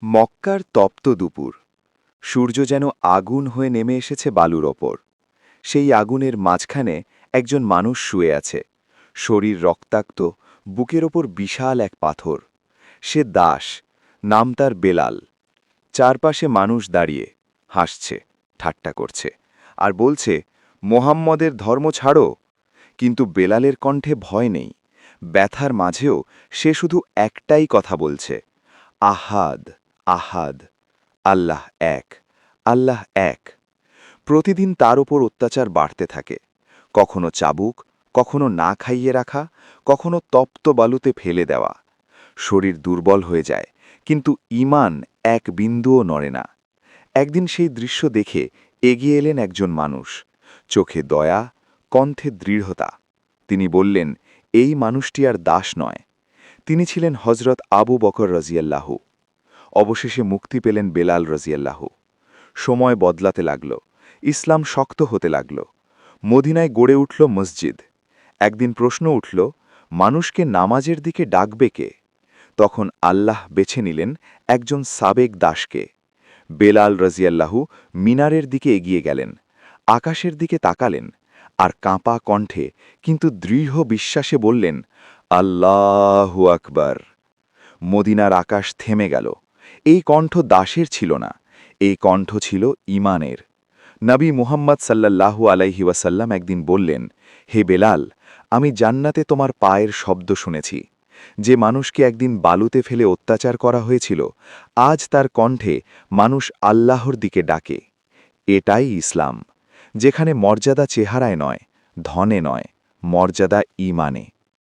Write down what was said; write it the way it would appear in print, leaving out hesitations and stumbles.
মক্কার তপ্ত দুপুর। সূর্য যেন আগুন হয়ে নেমে এসেছে বালুর ওপর। সেই আগুনের মাঝখানে একজন মানুষ শুয়ে আছে, শরীর রক্তাক্ত, বুকের ওপর বিশাল এক পাথর। সে দাস, নাম তার বেলাল। চারপাশে মানুষ দাঁড়িয়ে হাসছে, ঠাট্টা করছে, আর বলছে, মোহাম্মদের ধর্ম ছাড়ো। কিন্তু বেলালের কণ্ঠে ভয় নেই, ব্যথার মাঝেও সে শুধু একটাই কথা বলছে, আহাদ, আহাদ, আল্লাহ এক, আল্লাহ এক। প্রতিদিন তার ওপর অত্যাচার বাড়তে থাকে, কখনো চাবুক, কখনো না খাইয়ে রাখা, কখনো তপ্ত বালুতে ফেলে দেওয়া। শরীর দুর্বল হয়ে যায়, কিন্তু ঈমান এক বিন্দুও নড়ে না। একদিন সেই দৃশ্য দেখে এগিয়ে এলেন একজন মানুষ, চোখে দয়া, কণ্ঠে দৃঢ়তা। তিনি বললেন, এই মানুষটি আর দাস নয়, তিনি ছিলেন হজরত আবু বকর রাজিয়াল্লাহু। অবশেষে মুক্তি পেলেন বেলাল রাজিয়াল্লাহু। সময় বদলাতে লাগল, ইসলাম শক্ত হতে লাগল, মদিনায় গড়ে উঠল মসজিদ। একদিন প্রশ্ন উঠল, মানুষকে নামাজের দিকে ডাকবে কে? তখন আল্লাহ বেছে নিলেন একজন সাবেক দাসকে। বেলাল রাজিয়াল্লাহু মিনারের দিকে এগিয়ে গেলেন, আকাশের দিকে তাকালেন, আর কাঁপা কণ্ঠে কিন্তু দৃঢ় বিশ্বাসে বললেন, আল্লাহু আকবার। মদিনার আকাশ থেমে গেল। এই কণ্ঠ দাসের ছিল না, এই কণ্ঠ ছিল ঈমানের। নবী মুহাম্মদ সাল্লাল্লাহু আলাইহি ওয়াসাল্লাম একদিন বললেন, হে বেলাল, আমি জান্নাতে তোমার পায়ের শব্দ শুনেছি। যে মানুষকে একদিন বালুতে ফেলে অত্যাচার করা হয়েছিল, আজ তার কণ্ঠে মানুষ আল্লাহর দিকে ডাকে। এটাই ইসলাম, যেখানে মর্যাদা চেহারায় নয়, ধনে নয়, মর্যাদা ঈমানে।